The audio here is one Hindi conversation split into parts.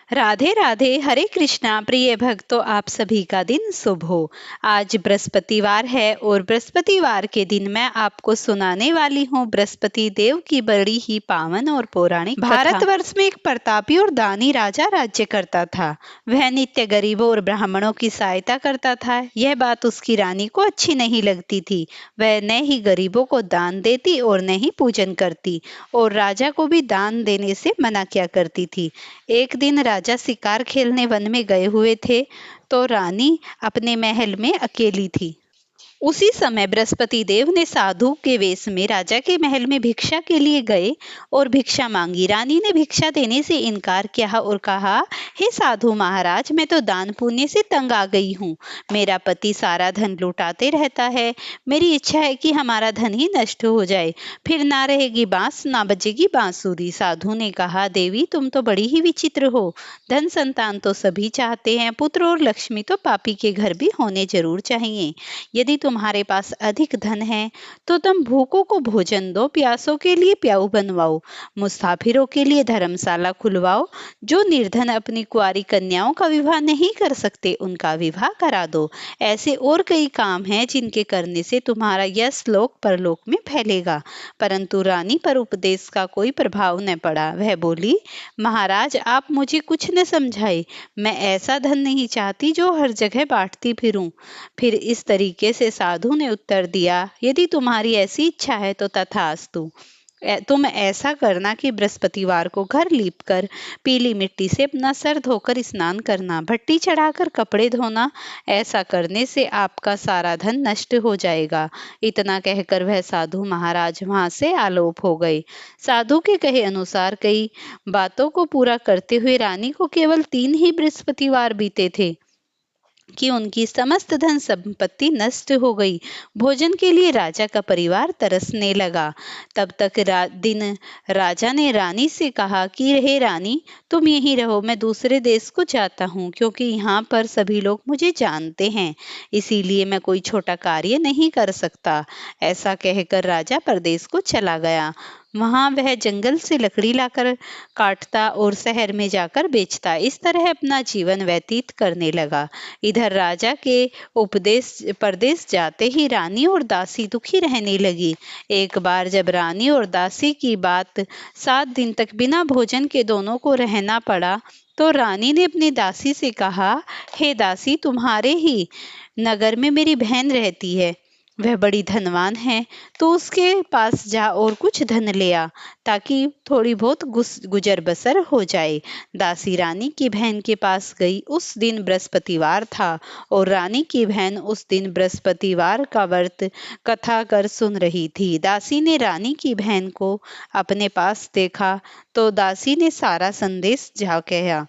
राधे राधे। हरे कृष्णा। प्रिय भक्तों, आप सभी का दिन शुभ हो। आज बृहस्पतिवार है और बृहस्पतिवार के दिन मैं आपको सुनाने वाली हूँ बृहस्पति देव की बड़ी ही पावन और पौराणिक कथा। भारतवर्ष में एक प्रतापी और दानी राजा राज्य करता था। वह नित्य गरीबों और ब्राह्मणों की सहायता करता था। यह बात उसकी रानी को अच्छी नहीं लगती थी। वह न ही गरीबों को दान देती और न ही पूजन करती, और राजा को भी दान देने से मना किया करती थी। एक दिन राजा शिकार खेलने वन में गए हुए थे, तो रानी अपने महल में अकेली थी। उसी समय बृहस्पति देव ने साधु के वेश में राजा के महल में भिक्षा के लिए गए और भिक्षा मांगी। रानी ने भिक्षा देने से इनकार किया और कहा, हे साधु महाराज, मैं तो दान पुण्य से तंग आ गई हूँ। मेरा पति सारा धन लुटाते रहता है। मेरी इच्छा है कि हमारा धन ही नष्ट हो जाए, फिर ना रहेगी बांस ना बजेगी बांसुरी। साधु ने कहा, देवी तुम तो बड़ी ही विचित्र हो। धन संतान तो सभी चाहते हैं, पुत्र और लक्ष्मी तो पापी के घर भी होने जरूर चाहिए। यदि तुम्हारे पास अधिक धन है तो तुम भूखों को भोजन दो, प्यासों के लिए प्याऊ बनवाओ, मुसाफिरों के लिए धर्मशाला खुलवाओ। जो निर्धन अपनी कुंवारी कन्याओं का विवाह नहीं कर सकते, उनका विवाह करा दो। ऐसे और कई काम हैं जिनके करने से तुम्हारा यश लोक परलोक में फैलेगा। परंतु रानी पर उपदेश का कोई प्रभाव न पड़ा। वह बोली, महाराज आप मुझे कुछ न समझाए। मैं ऐसा धन नहीं चाहती जो हर जगह बांटती फिरूं। फिर इस तरीके से साधु ने उत्तर दिया, यदि तुम्हारी ऐसी इच्छा है तो तथास्तु। तुम ऐसा करना कि बृहस्पतिवार को घर लीपकर पीली मिट्टी से अपना सर धोकर स्नान करना, भट्टी चढ़ाकर कपड़े धोना। ऐसा करने से आपका सारा धन नष्ट हो जाएगा। इतना कहकर वह साधु महाराज वहां से आलोप हो गए। साधु के कहे अनुसार कई बातों को पूरा करते हुए रानी को केवल 3 ही बृहस्पतिवार बीते थे कि उनकी समस्त धन संपत्ति नष्ट हो गई। भोजन के लिए राजा का परिवार तरसने लगा। तब तक दिन राजा ने रानी से कहा कि हे रानी, तुम यहीं रहो, मैं दूसरे देश को जाता हूँ, क्योंकि यहाँ पर सभी लोग मुझे जानते हैं, इसीलिए मैं कोई छोटा कार्य नहीं कर सकता। ऐसा कहकर राजा परदेश को चला गया। वहां वह जंगल से लकड़ी लाकर काटता और शहर में जाकर बेचता। इस तरह अपना जीवन व्यतीत करने लगा। इधर राजा के उपदेश परदेश जाते ही रानी और दासी दुखी रहने लगी। एक बार जब रानी और दासी की बात 7 दिन तक बिना भोजन के दोनों को रहना पड़ा, तो रानी ने अपनी दासी से कहा, हे दासी, तुम्हारे ही नगर में मेरी बहन रहती है। वह बड़ी धनवान है, तो उसके पास जा और कुछ धन ले आ, ताकि थोड़ी बहुत गुजर बसर हो जाए। दासी रानी की बहन के पास गई। उस दिन बृहस्पतिवार था और रानी की बहन उस दिन बृहस्पतिवार का व्रत कथा कर सुन रही थी। दासी ने रानी की बहन को अपने पास देखा तो दासी ने सारा संदेश जा कहा,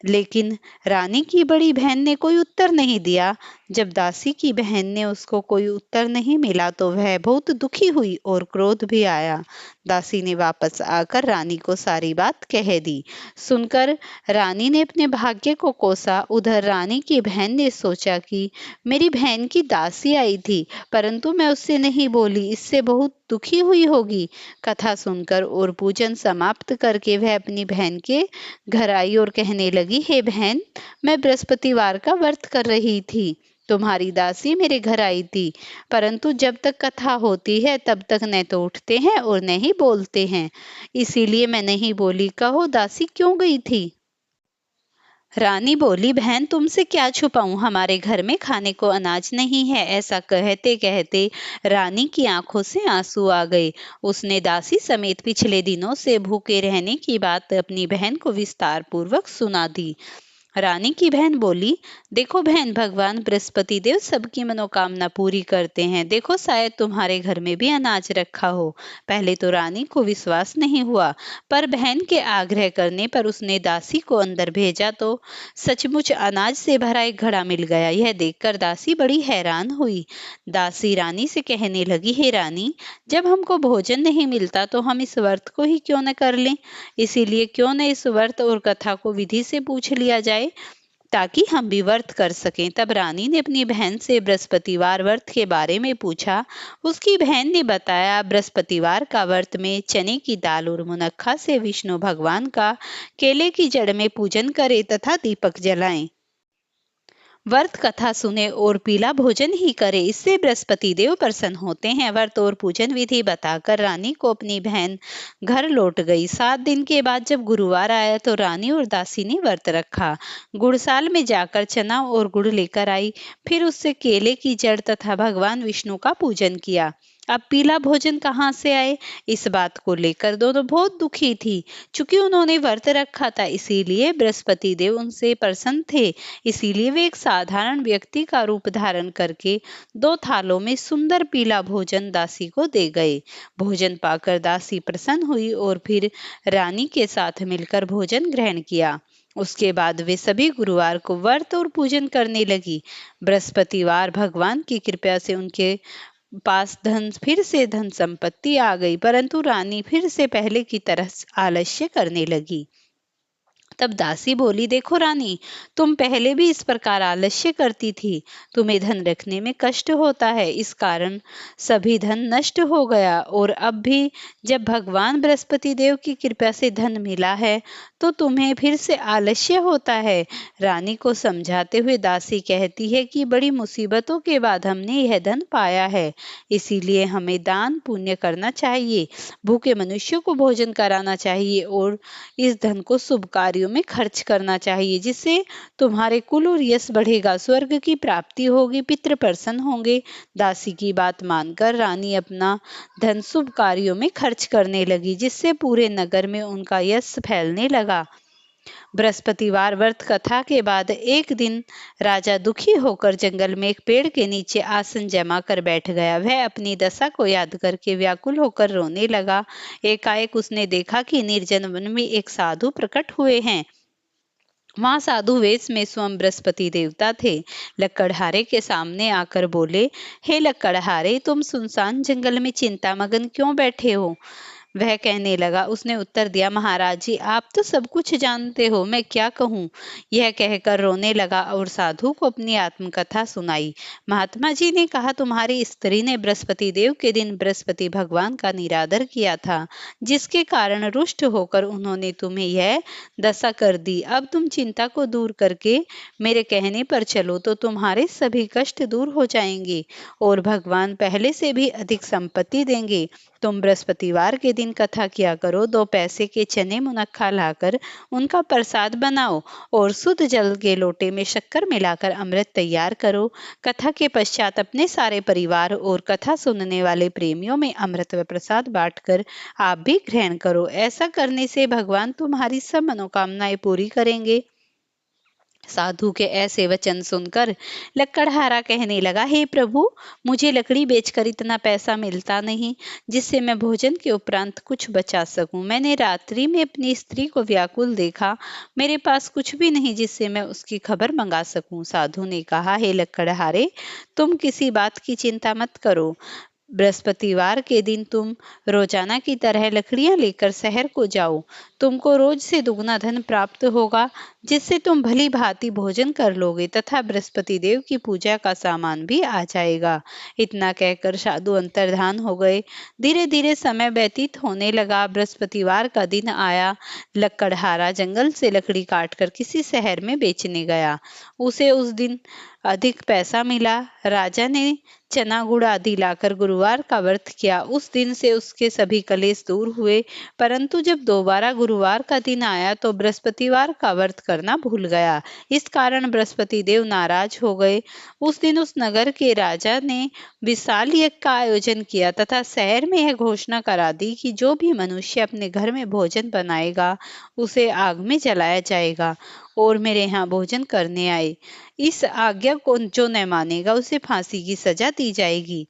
लेकिन रानी की बड़ी बहन ने कोई उत्तर नहीं दिया। जब दासी की बहन ने उसको कोई उत्तर नहीं मिला तो वह बहुत दुखी हुई और क्रोध भी आया। दासी ने वापस आकर रानी को सारी बात कह दी। सुनकर रानी ने अपने भाग्य को कोसा। उधर रानी की बहन ने सोचा कि मेरी बहन की दासी आई थी, परंतु मैं उससे नहीं बोली, इससे बहुत दुखी हुई होगी। कथा सुनकर और पूजन समाप्त करके वह अपनी बहन के घर आई और कहने लगी, हे बहन, मैं बृहस्पतिवार का व्रत कर रही थी। तुम्हारी दासी मेरे घर आई थी, परंतु जब तक कथा होती है तब तक न तो उठते हैं और न ही बोलते हैं, इसीलिए मैं नहीं बोली। कहो दासी क्यों गई थी? रानी बोली, बहन तुमसे क्या छुपाऊं, हमारे घर में खाने को अनाज नहीं है। ऐसा कहते कहते रानी की आंखों से आंसू आ गए। उसने दासी समेत पिछले दिनों से भूखे रहने की बात अपनी बहन को विस्तार पूर्वक सुना दी। रानी की बहन बोली, देखो बहन, भगवान बृहस्पति देव सबकी मनोकामना पूरी करते हैं। देखो शायद तुम्हारे घर में भी अनाज रखा हो। पहले तो रानी को विश्वास नहीं हुआ, पर बहन के आग्रह करने पर उसने दासी को अंदर भेजा तो सचमुच अनाज से भरा एक घड़ा मिल गया। यह देखकर दासी बड़ी हैरान हुई। दासी रानी से कहने लगी, हे रानी, जब हमको भोजन नहीं मिलता तो हम इस व्रत को ही क्यों न कर लें। इसीलिए क्यों न इस व्रत और कथा को विधि से पूछ लिया जाए। ताकि हम भी व्रत कर सकें। तब रानी ने अपनी बहन से बृहस्पतिवार व्रत के बारे में पूछा। उसकी बहन ने बताया, बृहस्पतिवार का व्रत में चने की दाल और मुनक्खा से विष्णु भगवान का केले की जड़ में पूजन करें तथा दीपक जलाएं। व्रत कथा सुने और पीला भोजन ही करे, इससे बृहस्पति देव प्रसन्न होते हैं। व्रत और पूजन विधि बताकर रानी को अपनी बहन घर लौट गई। 7 दिन के बाद जब गुरुवार आया तो रानी और दासी ने व्रत रखा। गुड़साल में जाकर चना और गुड़ लेकर आई, फिर उससे केले की जड़ तथा भगवान विष्णु का पूजन किया। अब पीला भोजन कहाँ से आए, इस बात को लेकर दोनों बहुत दुखी थी। चूंकि उन्होंने व्रत रखा था, इसीलिए बृहस्पति देव उनसे प्रसन्न थे। इसीलिए वे एक साधारण व्यक्ति का रूप धारण करके 2 थालों में सुंदर पीला भोजन दासी को दे गए। भोजन पाकर दासी प्रसन्न हुई और फिर रानी के साथ मिलकर भोजन ग्रहण किया। उसके बाद वे सभी गुरुवार को व्रत और पूजन करने लगी। बृहस्पतिवार भगवान की कृपा से उनके पास फिर से धन संपत्ति आ गई, परंतु रानी फिर से पहले की तरह आलस्य करने लगी। तब दासी बोली, देखो रानी, तुम पहले भी इस प्रकार आलस्य करती थी। तुम्हें धन रखने में कष्ट होता है, इस कारण सभी धन नष्ट हो गया। और अब भी जब भगवान बृहस्पति देव की कृपा से धन मिला है तो तुम्हें फिर से आलस्य होता है। रानी को समझाते हुए दासी कहती है कि बड़ी मुसीबतों के बाद हमने यह धन पाया है, इसीलिए हमें दान पुण्य करना चाहिए, भूखे मनुष्यों को भोजन कराना चाहिए और इस धन को शुभ कार्यों में खर्च करना चाहिए, जिससे तुम्हारे कुल और यश बढ़ेगा, स्वर्ग की प्राप्ति होगी, पितृ प्रसन्न होंगे। दासी की बात मानकर रानी अपना धन शुभ कार्यों में खर्च करने लगी, जिससे पूरे नगर में उनका यश फैलने लगा। बृहस्पतिवार व्रत कथा के बाद एक दिन राजा दुखी होकर जंगल में एक पेड़ के नीचे आसन जमा कर बैठ गया। वह अपनी दशा को याद करके व्याकुल होकर रोने लगा। एकाएक उसने देखा कि निर्जन वन में एक साधु प्रकट हुए हैं। वहां साधु वेश में स्वयं बृहस्पति देवता थे। लकड़हारे के सामने आकर बोले, हे लकड़हारे, तुम सुनसान जंगल में चिंतामग्न क्यों बैठे हो? वह कहने लगा। उसने उत्तर दिया, महाराज जी, आप तो सब कुछ जानते हो, मैं क्या कहूँ? यह कहकर रोने लगा और साधु को अपनी आत्मकथा सुनाई। महात्मा जी ने कहा, तुम्हारी स्त्री ने बृहस्पति देव के दिन बृहस्पति भगवान का निरादर किया था, जिसके कारण रुष्ट होकर उन्होंने तुम्हें यह दशा कर दी। अब तुम चिंता को दूर करके मेरे कहने पर चलो तो तुम्हारे सभी कष्ट दूर हो जाएंगे और भगवान पहले से भी अधिक संपत्ति देंगे। तुम बृहस्पतिवार के दिन कथा किया करो। 2 पैसे के चने मुनक्खा लाकर उनका प्रसाद बनाओ और शुद्ध जल के लोटे में शक्कर मिलाकर अमृत तैयार करो। कथा के पश्चात अपने सारे परिवार और कथा सुनने वाले प्रेमियों में अमृत व प्रसाद बांटकर आप भी ग्रहण करो। ऐसा करने से भगवान तुम्हारी सब मनोकामनाएं पूरी करेंगे। साधु के ऐसे वचन सुनकर लकड़हारा कहने लगा, हे प्रभु, मुझे लकड़ी बेचकर इतना पैसा मिलता नहीं जिससे मैं भोजन के उपरांत कुछ बचा सकूं। मैंने रात्रि में अपनी स्त्री को व्याकुल देखा, मेरे पास कुछ भी नहीं जिससे मैं उसकी खबर मंगा सकूं। साधु ने कहा, हे लकड़हारे, तुम किसी बात की चिंता मत करो। बृहस्पतिवार के दिन तुम रोजाना की तरह लकड़ियां लेकर शहर को जाओ। तुमको रोज से दुगना धन प्राप्त होगा, जिससे तुम भली भांति भोजन कर लोगे तथा बृहस्पति देव की पूजा का सामान भी आ जाएगा। इतना कहकर साधु अंतर्धान हो गए। धीरे धीरे समय व्यतीत होने लगा। बृहस्पतिवार का दिन आया। लकड़हारा जंगल से लकड़ी काटकर किसी शहर में बेचने गया। उसे उस दिन अधिक पैसा मिला। राजा ने चना गुड़ आदि लाकर गुरुवार का व्रत किया। उस दिन से उसके सभी कलेश दूर हुए। परंतु जब दोबारा गुरुवार का दिन आया तो बृहस्पतिवार का व्रत करना भूल गया। इस कारण बृहस्पति देव नाराज हो गए। उस दिन उस नगर के राजा ने विशाल यज्ञ का आयोजन किया तथा शहर में यह घोषणा करा दी कि जो भी मनुष्य अपने घर में भोजन बनाएगा उसे आग में जलाया जाएगा और मेरे यहाँ भोजन करने आए, इस आज्ञा को जो न मानेगा उसे फांसी की सजा दी जाएगी।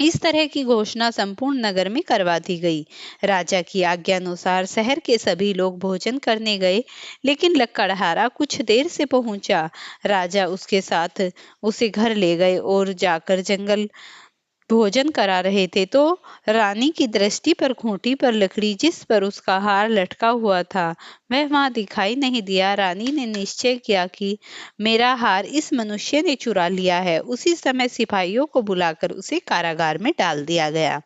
इस तरह की घोषणा संपूर्ण नगर में करवा दी गई। राजा की आज्ञा अनुसार शहर के सभी लोग भोजन करने गए, लेकिन लकड़हारा कुछ देर से पहुंचा। राजा उसके साथ उसे घर ले गए और जाकर जंगल भोजन करा रहे थे तो रानी की दृष्टि पर खूंटी पर लकड़ी जिस पर उसका हार लटका हुआ था वह वहां दिखाई नहीं दिया। रानी ने निश्चय किया कि मेरा हार इस मनुष्य ने चुरा लिया है। उसी समय सिपाहियों को बुलाकर उसे कारागार में डाल दिया गया।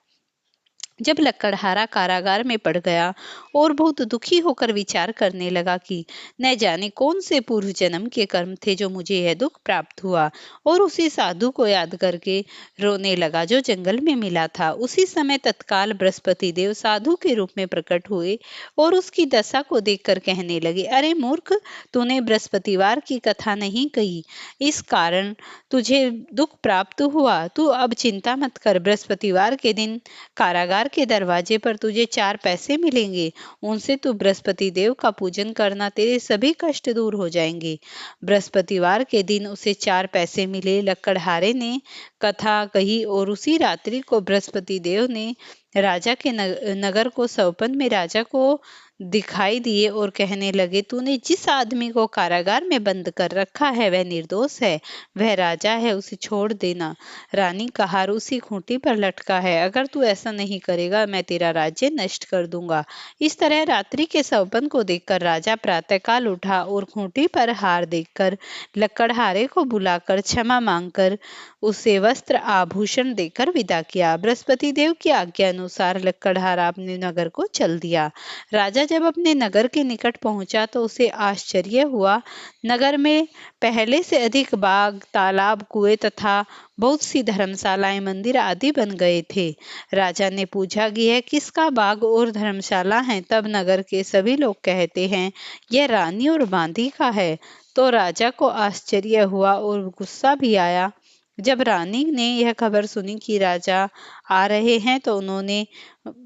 जब लकड़हारा कारागार में पड़ गया और बहुत दुखी होकर विचार करने लगा कि न जाने कौन से पूर्व जन्म के कर्म थे जो मुझे यह दुख प्राप्त हुआ, और उसी साधु को याद करके रोने लगा जो जंगल में मिला था। उसी समय तत्काल बृहस्पति देव साधु के रूप में प्रकट हुए और उसकी दशा को देखकर कहने लगे, अरे मूर्ख, तूने बृहस्पतिवार की कथा नहीं कही, इस कारण तुझे दुख प्राप्त हुआ। तू अब चिंता मत कर, बृहस्पतिवार के दिन कारागार के दरवाजे पर तुझे 4 पैसे मिलेंगे, उनसे तू बृहस्पति देव का पूजन करना, तेरे सभी कष्ट दूर हो जाएंगे। बृहस्पतिवार के दिन उसे 4 पैसे मिले। लकड़हारे ने कथा कही और उसी रात्रि को बृहस्पति देव ने राजा के नगर को सौपन में राजा को दिखाई दिए और कहने लगे, तूने जिस आदमी को कारागार में बंद कर रखा है वह निर्दोष है, वह राजा है, उसे छोड़ देना। रानी का हार उसी खूंटी पर लटका है, अगर तू ऐसा नहीं करेगा मैं तेरा राज्य नष्ट कर दूंगा। इस तरह रात्रि के सौपन को देखकर राजा प्रातःकाल उठा और खूंटी पर हार देखकर लकड़हारे को बुलाकर क्षमा मांगकर उसे वस्त्र आभूषण देकर विदा किया। बृहस्पति देव की आज्ञा अनुसार लकड़हारा अपने नगर को चल दिया। राजा जब अपने नगर के निकट पहुंचा तो उसे आश्चर्य हुआ। नगर में पहले से अधिक बाग, तालाब, कुएं तथा बहुत सी धर्मशालाएं, मंदिर आदि बन गए थे। राजा ने पूछा कि यह किसका बाग और धर्मशाला है? तब नगर के सभी लोग कहते हैं यह रानी और बांदी का है। तो राजा को आश्चर्य हुआ और गुस्सा भी आया। जब रानी ने यह खबर सुनी कि राजा आ रहे हैं तो उन्होंने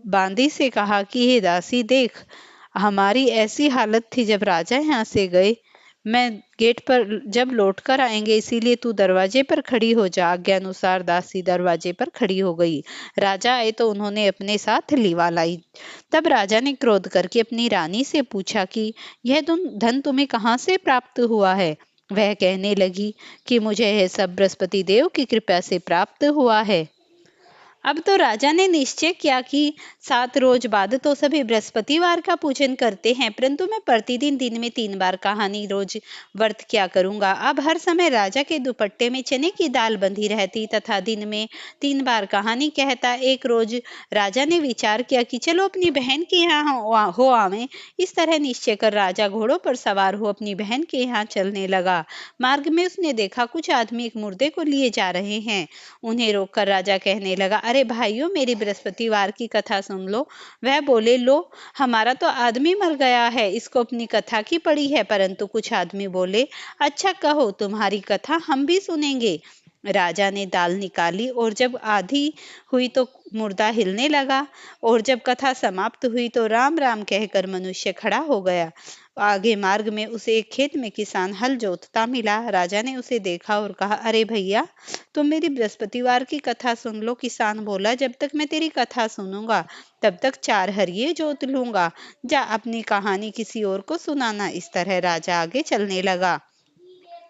बांदी से कहा कि हे दासी, देख, हमारी ऐसी हालत थी जब राजा यहाँ से गए, मैं गेट पर जब लौट कर आएंगे, इसीलिए तू दरवाजे पर खड़ी हो जा। आज्ञा अनुसार दासी दरवाजे पर खड़ी हो गई। राजा आए तो उन्होंने अपने साथ लीवा लाई। तब राजा ने क्रोध करके अपनी रानी से पूछा कि यह धन तुम्हें कहाँ से प्राप्त हुआ है? वह कहने लगी कि मुझे यह सब बृहस्पति देव की कृपा से प्राप्त हुआ है। अब तो राजा ने निश्चय किया कि 7 रोज बाद तो सभी बृहस्पतिवार का पूजन करते हैं, परंतु मैं प्रतिदिन दिन में 3 बार कहानी रोज व्रत क्या करूंगा। अब हर समय राजा के दुपट्टे में चने की दाल बंधी रहती तथा दिन में 3 बार कहानी कहता। एक रोज राजा ने विचार किया कि चलो अपनी बहन के यहाँ हो आवे। इस तरह निश्चय कर राजा घोड़ों पर सवार हो अपनी बहन के यहाँ चलने लगा। मार्ग में उसने देखा कुछ आदमी एक मुर्दे को लिए जा रहे हैं। उन्हें रोककर राजा कहने लगा, अरे भाइयों, मेरी बृहस्पतिवार की कथा सुन लो। वह बोले, लो, हमारा तो आदमी मर गया है, इसको अपनी कथा की पड़ी है। परंतु कुछ आदमी बोले, अच्छा कहो, तुम्हारी कथा हम भी सुनेंगे। राजा ने दाल निकाली और जब आधी हुई तो मुर्दा हिलने लगा, और जब कथा समाप्त हुई तो राम राम कहकर मनुष्य खड़ा हो गया। आगे मार्ग में उसे एक खेत में किसान हल जोतता मिला। राजा ने उसे देखा और कहा, अरे भैया, तुम मेरी बृहस्पतिवार की कथा सुन लो। किसान बोला, जब तक मैं तेरी कथा सुनूंगा तब तक 4 हरिये जोत लूंगा। जा अपनी कहानी किसी और को सुनाना। इस तरह राजा आगे चलने लगा।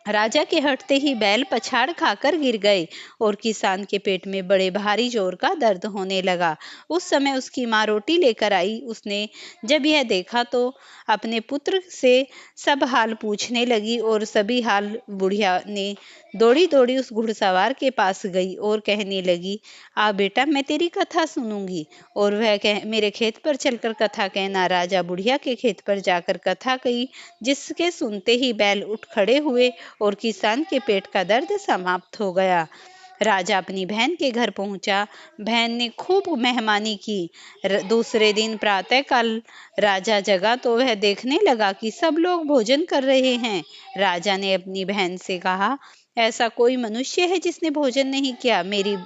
राजा के हटते ही बैल पछाड़ खाकर गिर गए और किसान के पेट में बड़े भारी जोर का दर्द होने लगा। उस समय उसकी माँ रोटी लेकर आई। उसने जब यह देखा तो अपने पुत्र से सब हाल पूछने लगी और सभी हाल बुढ़िया ने दौड़ी दौड़ी उस घुड़सवार के पास गई और कहने लगी, आ बेटा, मैं तेरी कथा सुनूंगी। और वह मेरे खेत पर चलकर कथा कहना। राजा बुढ़िया के खेत पर जाकर कथा कही, जिसके सुनते ही बैल उठ खड़े हुए और किसान के पेट का दर्द समाप्त हो गया। राजा अपनी बहन के घर पहुंचा। बहन ने खूब मेहमानी की। दूसरे दिन प्रातःकाल राजा जगा तो वह देखने लगा कि सब लोग भोजन कर रहे हैं। राजा ने अपनी बहन से कहा, ऐसा कोई मनुष्य है जिसने भोजन नहीं किया? मेरी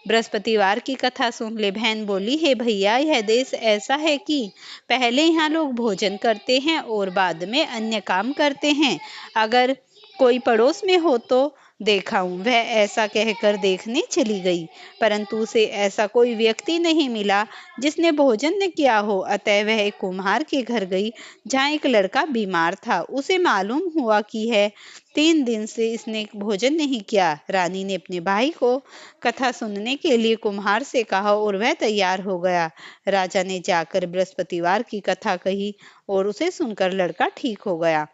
बृहस्पतिवार की कथा सुन ले। बहन बोली, हे भैया, यह देश ऐसा है कि पहले यहाँ लोग भोजन करते हैं और बाद में अन्य काम करते हैं। अगर कोई पड़ोस में हो तो देखाऊं। वह ऐसा कहकर देखने चली गई, परंतु उसे ऐसा कोई व्यक्ति नहीं मिला जिसने भोजन न किया हो। अतः वह एक कुम्हार के घर गई, जहाँ एक लड़का बीमार था। उसे मालूम हुआ कि है 3 दिन से इसने भोजन नहीं किया। रानी ने अपने भाई को कथा सुनने के लिए कुम्हार से कहा और वह तैयार हो गया। राजा ने जाकर बृहस्पतिवार की कथा कही और उसे सुनकर लड़का ठीक हो गया।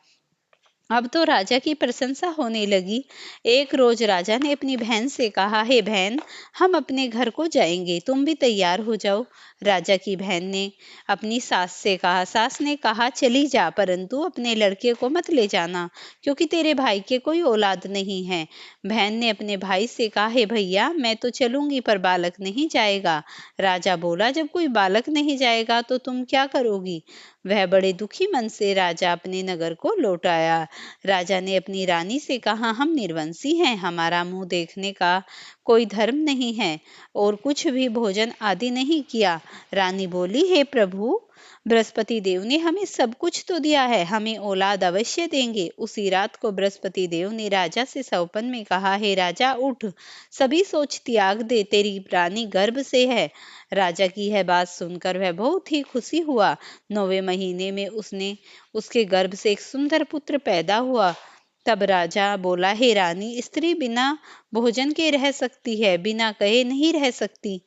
अब तो राजा की प्रशंसा होने लगी। एक रोज राजा ने अपनी बहन से कहा, हे बहन, हम अपने घर को जाएंगे, तुम भी तैयार हो जाओ। राजा की बहन ने अपनी सास से कहा। सास ने कहा, चली जा, परंतु अपने लड़के को मत ले जाना, क्योंकि तेरे भाई के कोई औलाद नहीं है। बहन ने अपने भाई से कहा, हे भैया, मैं तो चलूंगी, पर बालक नहीं जाएगा। राजा बोला, जब कोई बालक नहीं जाएगा तो तुम क्या करोगी? वह बड़े दुखी मन से राजा अपने नगर को लौट आया। राजा ने अपनी रानी से कहा, हम निर्वंशी हैं, हमारा मुंह देखने का कोई धर्म नहीं है और कुछ भी भोजन आदि नहीं किया। रानी बोली, हे प्रभु, बृहस्पति देव ने हमें सब कुछ तो दिया है, हमें औलाद अवश्य देंगे। उसी रात को बृहस्पति देव ने राजा से सपन में कहा, हे राजा, उठ, सभी सोच त्याग दे, तेरी रानी गर्भ से है। राजा की यह बात सुनकर वह बहुत ही खुशी हुआ। 9वें महीने में उसके गर्भ से एक सुंदर पुत्र पैदा हुआ। तब राजा बोला, हे रानी, स्त्री बिना भोजन के रह सकती है, बिना कहे नहीं रह सकती।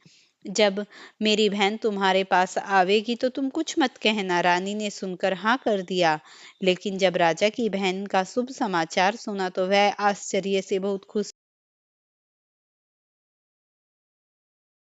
जब मेरी बहन तुम्हारे पास आवेगी तो तुम कुछ मत कहना। रानी ने सुनकर हाँ कर दिया। लेकिन जब राजा की बहन का शुभ समाचार सुना तो वह आश्चर्य से बहुत खुश